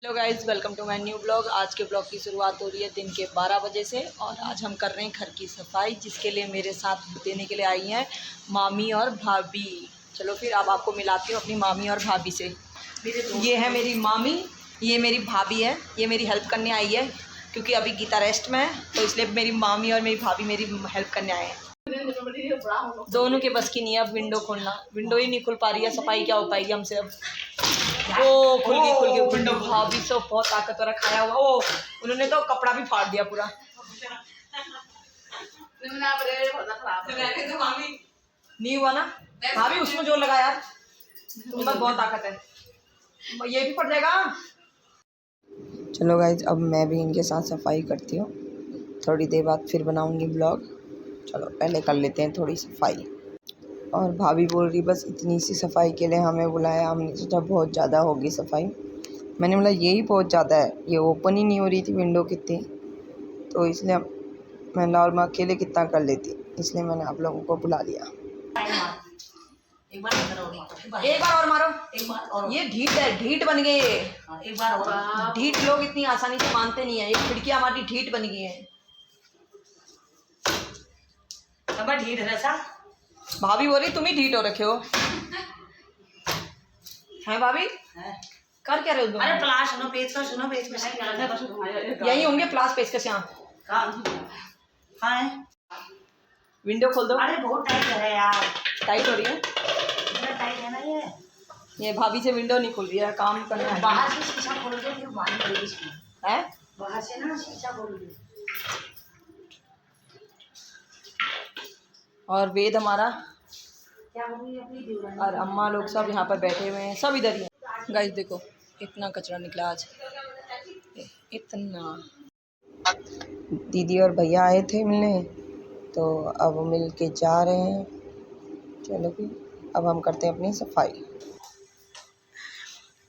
Hello guys, welcome to my new blog. आज के blog की शुरुआत हो रही है दिन के 12 बजे से और आज हम कर रहे हैं घर की सफाई, जिसके लिए मेरे साथ देने के लिए आई हैं मामी और भाभी। चलो फिर अब आपको मिलाती हूँ अपनी मामी और भाभी से। ये है मेरी मामी, ये मेरी भाभी है, ये मेरी हेल्प करने आई है क्योंकि अभी गीता रेस्ट में है, तो इसलिए मेरी मामी और मेरी भाभी मेरी हेल्प करने आए हैं। दोनों के बस की नहीं है अब विंडो खोलना, विंडो ही नहीं खुल पा रही है, सफाई क्या हो पाएगी हमसे अब। ओ खुल गई विंडो। भाभी से बहुत ताकतवर खाया हुआ। ओ उन्होंने तो कपड़ा भी फाड़ दिया पूरा। नहीं हुआ ना भाभी, उसमें जोर लगा यार, तुम बहुत ताकत है, ये भी पड़ जाएगा। चलो गाइज, अब मैं भी इनके साथ सफाई करती हूँ, थोड़ी देर बाद फिर बनाऊँगी ब्लॉग। चलो पहले कर लेते हैं थोड़ी सफाई। और भाभी बोल रही बस इतनी सी सफाई के लिए हमें बुलाया, हमने सोचा बहुत ज़्यादा होगी सफाई। मैंने बोला यही बहुत ज़्यादा है, ये ओपन ही नहीं हो रही थी विंडो कितनी, तो इसलिए मैं और मैं अकेले कितना कर लेती, इसलिए मैंने आप लोगों को बुला लिया। एक बार और मारो, एक बार और। ये ढीठ है, ढीठ बन गए ये। एक बार और। ढीठ लोग इतनी आसानी से मानते नहीं है, ये खिड़कियां हमारी ढीठ बन गई है। ढीठ है ऐसा, भाभी बोल रही तुम ही ढीठ हो रखे हो। हैं भाभी कर क्या रहे हो? अरे प्लास सुनो, पेचकस सुनो, पेचकस यही होंगे, प्लास पेचकस यहाँ। हाँ विंडो खोल दो। अरे बहुत टाइट है यार, टाइट हो रही है, टाइट है ना ये भाभी से विंडो नहीं खुल रही है, काम करना है। बाहर से शीशा खोल दो, फिर बाहर पड़ेगी इसमें है, बाहर से ना शीशा खोल दो। और वेद हमारा और अम्मा लोग सब यहाँ पर बैठे हुए हैं, सब इधर ही हैं। गाइस देखो इतना कचरा निकला आज, इतना। दीदी और भैया आए थे मिलने, तो अब मिल के जा रहे हैं। चलो फिर अब हम करते हैं अपनी सफाई।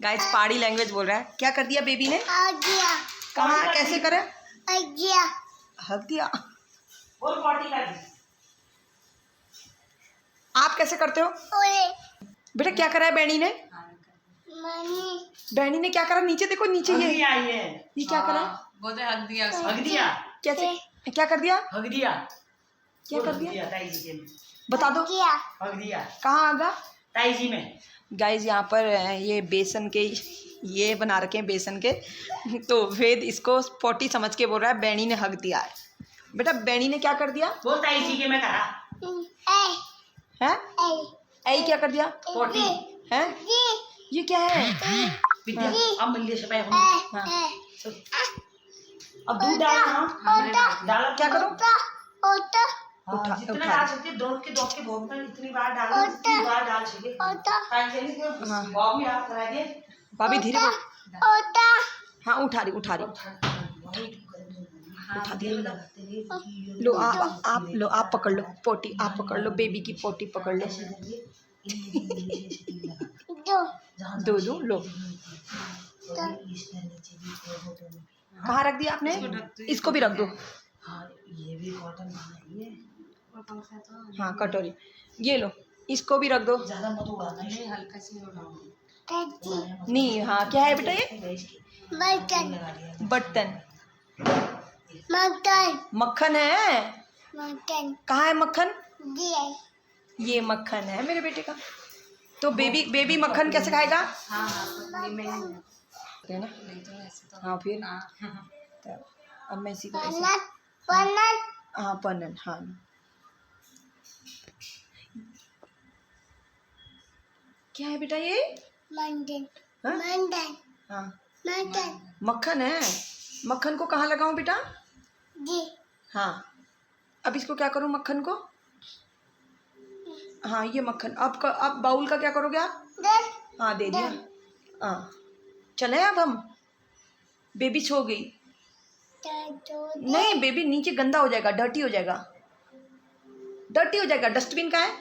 गाइस पहाड़ी लैंग्वेज बोल रहा है। क्या कर दिया बेबी ने? हग दिया। कहाँ कैसे करे? हग दिया। हग दिया। बोल पॉटी कर दी। आप कैसे करते हो? बेटा क्या करा है बैनी ने? बैनी ने क्या करा? नीचे देखो, नीचे ये क्या करा? बोलते हक दिया। हग दिया कैसे? क्या कर दिया? हक दिया। क्या कर दिया? बता दो। हक दिया कहाँ आगा? ताई जी में। गाइज यहाँ पर ये बेसन के ये बना रखे हैं बेसन के, तो वेद इसको पोटी समझ के बोल रहा है बैनी ने हक दिया है। बेटा बैनी ने क्या कर दिया? वो ताई जी के में करा है। ऐ क्या कर दिया? पोटी है। ये क्या है? विद्या अब मिल से पे हाँ। अब दूध डाल। डाल क्या करो? उठा जितना डाल सकते दौड़ के भोग में इतनी बार डालो, इतनी बार डाल सकते। टाइम से नहीं भोग में आप करा दे भाभी धीरे हाँ उठा रही उठा दिया। लो आप लो, आप पकड़ लो पोटी, आप पकड़ लो बेबी की पोटी पकड़ लो। दो दो लो। कहाँ रख दिया आपने? इसको भी रख दो। ये भी कॉटन बनाई है। हाँ कटोरी ये लो, इसको भी रख दो। ज्यादा मत उड़ाना है, हल्का सी उड़ाओ। नहीं हाँ क्या है बेटा ये? बर्तन मक्खन है। कहाँ है मक्खन? ये मक्खन है मेरे बेटे का। तो बेबी मक्खन कैसे खाएगा? है ना? हाँ फिर तो अब मैं इसी को हाँ पन्नन हाँ। क्या है बेटा ये? हाँ मक्खन है। मक्खन को कहाँ लगाऊं बेटा? हाँ अब इसको क्या करूं मक्खन को? हाँ ये मक्खन अब बाउल का क्या करोगे आप? हाँ दे दिया। हाँ चले अब हम। बेबी सो गई। नहीं बेबी नीचे गंदा हो जाएगा, डर्टी हो जाएगा, डर्टी हो जाएगा। डस्टबिन का है?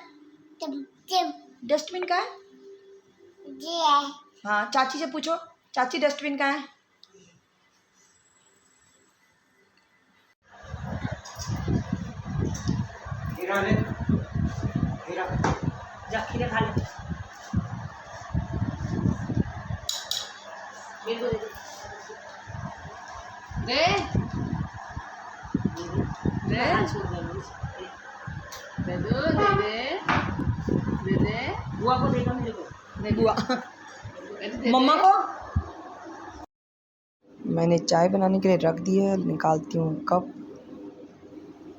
डस्टबिन का है? हाँ चाची से पूछो, चाची डस्टबिन का है? जा खीरे खा ले। दे दे दे दो दे दे बुआ को देगा मेरे को। बुआ दे मम्मा को मैंने चाय बनाने के लिए रख दी है, निकालती हूँ कप।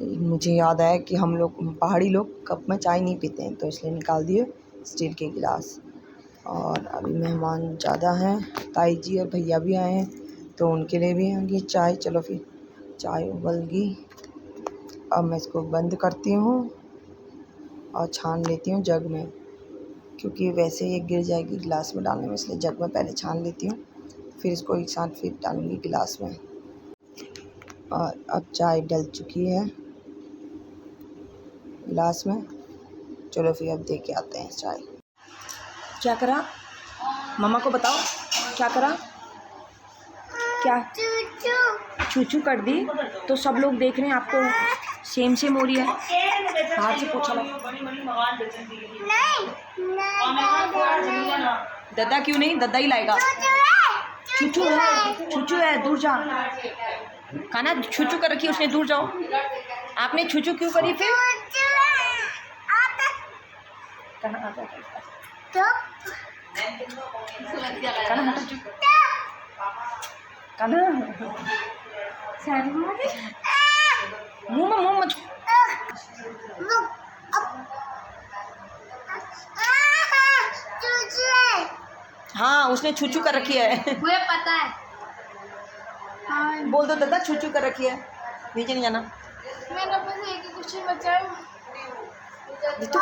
मुझे याद आया कि हम लोग पहाड़ी लोग कप में चाय नहीं पीते हैं, तो इसलिए निकाल दिए स्टील के गिलास। और अभी मेहमान ज़्यादा हैं, ताई जी और भैया भी आए हैं, तो उनके लिए भी होंगी चाय। चलो फिर चाय उबल गई, अब मैं इसको बंद करती हूँ और छान लेती हूँ जग में, क्योंकि वैसे ही गिर जाएगी गिलास में डालने में, इसलिए जग में पहले छान लेती हूँ, फिर इसको एक साथ फिर डालूँगी गिलास में। और अब चाय डल चुकी है गिलास में। चलो फिर अब दे के आते हैं चाय। क्या करा? मम्मा को बताओ क्या करा? क्या चूचू कर दी? तो सब लोग देख रहे हैं आपको सेम सेम हो रही है। हाथ से पूछा लो। दादा क्यों नहीं? दादा ही लाएगा। छुचू है, दूर जा। काना छुचू कर रखी उसने, दूर जाओ। आपने छुचू क्यों करी फिर? काना आ जा। काना हटा चुप। काना मुंह मत। हाँ उसने छुचू कर रखी है। मुझे पता है। बोल दो दादा छुचू कर रखी है, नीचे नहीं जाना। मेरे पास एक ही क्वेश्चन बचा है। तो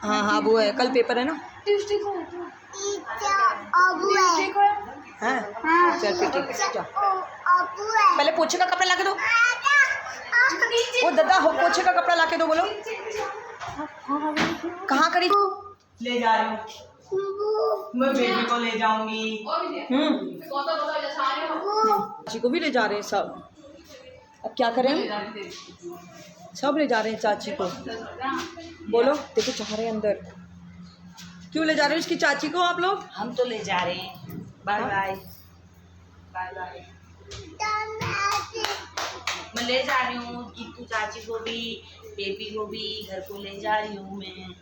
हाँ वो है, कल पेपर है ना। हाँ चल फिर ठीक है, जाओ। पहले पोछे का कपड़ा ला के दो। वो दादा हो पोछे का कपड़ा ला के दो। बोलो कहाँ करी? ले जा रही हूँ, मैं बेबी को ले जाऊंगी। चाची को भी ले जा रहे हैं सब। अब क्या करें? सब ले जा रहे हैं चाची को। बोलो देखो चाह रहे हैं अंदर। क्यों ले जा रहे हो इसकी चाची को आप लोग? हम तो ले जा रहे हैं। Bye bye bye bye. मैं ले जा रही हूँ गीतू चाची को भी, बेबी को भी घर को ले जा रही हूँ मैं।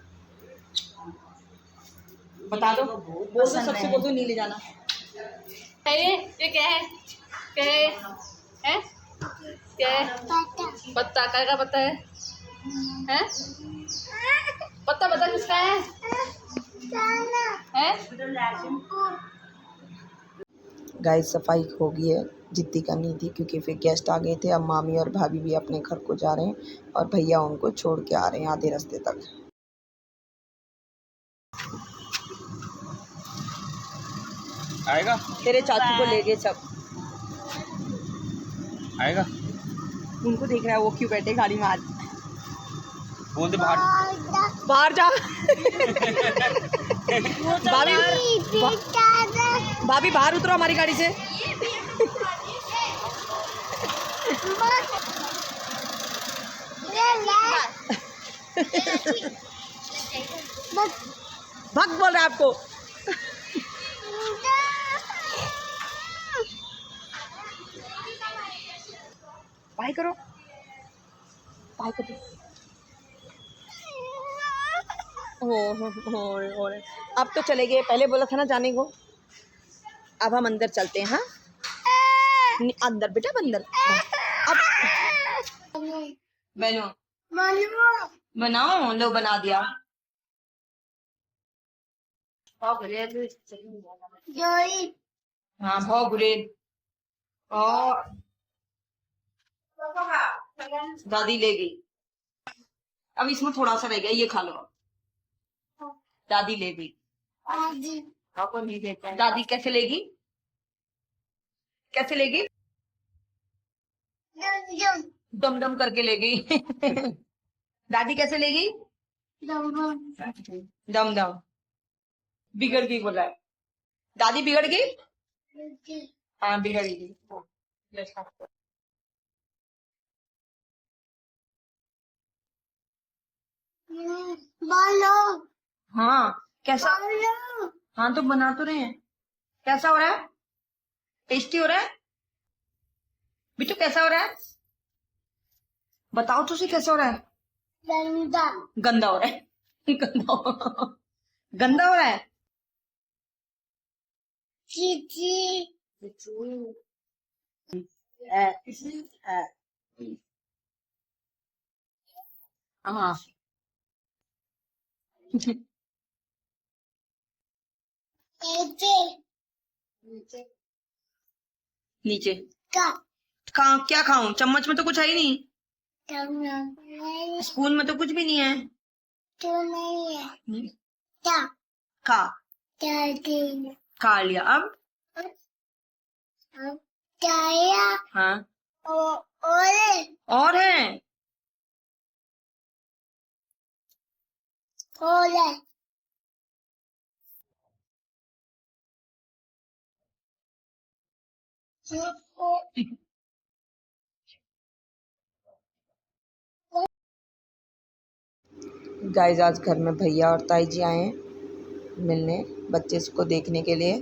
बता दो, बहुत बोल दो पसंद सबसे, है। बोल दो नीले जाना। ये क्या है? क्या है? हैं? क्या है? पत्ता काय का पत्ता है? हैं? पत्ता पता किसका है? हैं? गाइस सफाई हो गई है, जितनी करनी थी, क्योंकि फिर गेस्ट आ गए थे। अब मामी और भाभी भी अपने घर को जा रहे हैं और भैया उनको छोड़ के आ रहे हैं आधे रास्ते तक। आएगा तेरे चाचू को ले गए सब। आएगा उनको देख रहा है वो क्यों बैठे गाड़ी में। आज बोल दे बाहर जा। भाभी बाहर उतरो हमारी गाड़ी से। भग बोल रहा है आपको। बाय करो, बाय करो। हो अब तो चले गए, पहले बोला था ना जाने को। अब हम अंदर चलते हैं। हाँ अंदर बेटा, अंदर। अब बनाओ, लो बना दिया। हाँ भाव गुरेद। और दादी ले गई। अब इसमें थोड़ा सा रह गया, ये खा लो। दादी ले गई। दादी कैसे लेगी? कैसे लेगी? दम दम करके ले गई। दादी कैसे लेगी? दम दम। बिगड़ गई बोल रहा है। दादी बिगड़ गई? हाँ बिगड़ गई। हाँ कैसा? हाँ तो बना तो रहे हैं। कैसा हो रहा है? टेस्टी हो रहा है बिट्टू? कैसा हो रहा है बताओ तो सही, कैसा हो रहा है? गंदा हो रहा है। गंदा हो रहा है। हाँ नीचे कहाँ? क्या खाऊं? चम्मच में तो कुछ है ही नहीं, स्पून में तो कुछ भी नहीं है। खा खा लिया। अब हाँ और है। गाइस आज घर में भैया और ताई जी आए हैं मिलने, बच्चे को देखने के लिए।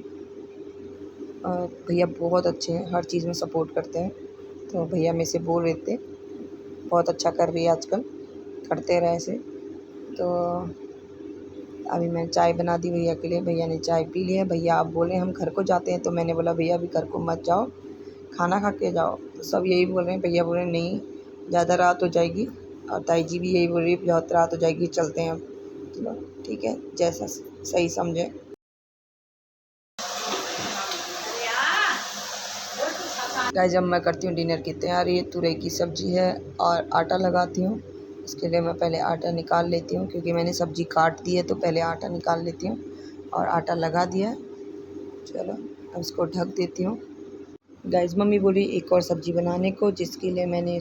और भैया बहुत अच्छे हैं, हर चीज़ में सपोर्ट करते हैं। तो भैया में से बोल रहे थे बहुत अच्छा कर रही है आजकल, करते रहे ऐसे। तो अभी मैं चाय बना दी भैया के लिए, भैया ने चाय पी लिया। भैया आप बोले हम घर को जाते हैं, तो मैंने बोला भैया अभी घर को मत जाओ, खाना खा के जाओ। तो सब यही बोल रहे हैं, भैया बोल रहे हैं नहीं ज़्यादा रात हो जाएगी, और ताई जी भी यही बोल रही है बहुत रात हो जाएगी, चलते हैं अब। चलो ठीक है, जैसा सही समझे। गाइस जब मैं करती हूँ डिनर की तैयारी, तुरई की सब्ज़ी है और आटा लगाती हूँ। इसके लिए मैं पहले आटा निकाल लेती हूँ, क्योंकि मैंने सब्ज़ी काट दी है, तो पहले आटा निकाल लेती हूँ। और आटा लगा दिया। चलो अब इसको ढक देती हूँ। गाइस मम्मी बोली एक और सब्ज़ी बनाने को, जिसके लिए मैंने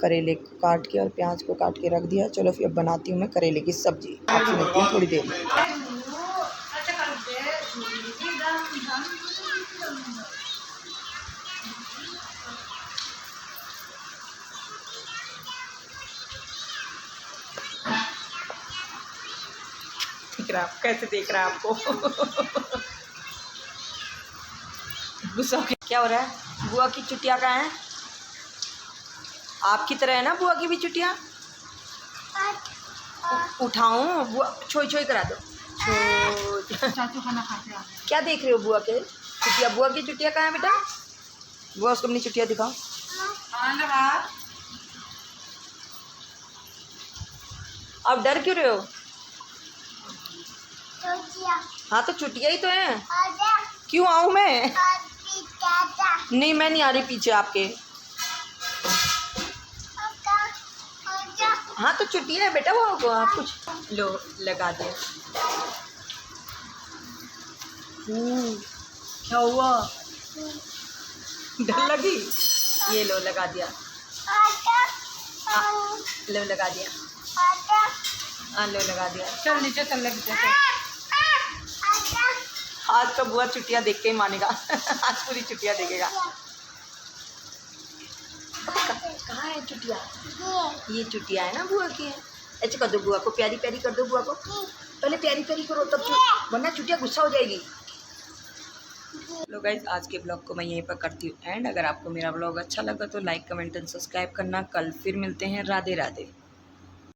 करेले को काट के और प्याज को काट के रख दिया। चलो फिर अब बनाती हूँ मैं करेले की सब्ज़ी, आपसे मिलती हूँ थोड़ी देर में। देख रहा है कैसे देख रहा है आपको। गुस्सा हो गया। क्या हो रहा है? बुआ की चुटिया कहाँ है? आपकी तरह है ना बुआ की भी चुटिया? उठाऊं? बुआ छोई छोई करा दो। चाचू खाना खाते हैं। क्या देख रहे हो बुआ के चुटिया? बुआ की चुटिया कहाँ है बेटा? बुआ उसको अपनी चुटिया दिखाओ। आप डर क्यों रहे हो? हाँ तो चुटिया ही तो है। क्यों आऊँ मैं? नहीं मैं नहीं आ रही पीछे आपके। हाँ तो चुटिया है बेटा, वो आप कुछ लो लगा दे। क्या हुआ? डर लगी? ये लो लगा दिया। लो लगा दिया। हाँ लो लगा दिया। चल नीचे चल ले। आज तो बुआ चुटिया देख के ही मानेगा। आज पूरी चुटिया देखेगा। कहाँ है चुटिया? ये चुटिया है ना बुआ की है। ऐसे कर दो बुआ को, प्यारी प्यारी कर दो बुआ को। पहले प्यारी प्यारी करो तब वरना चुटिया गुस्सा हो जाएगी। लो गाइज आज के ब्लॉग को मैं यहीं पर करती हूँ एंड। अगर आपको मेरा ब्लॉग अच्छा लगा तो लाइक कमेंट एंड सब्सक्राइब करना। कल फिर मिलते हैं। राधे राधे।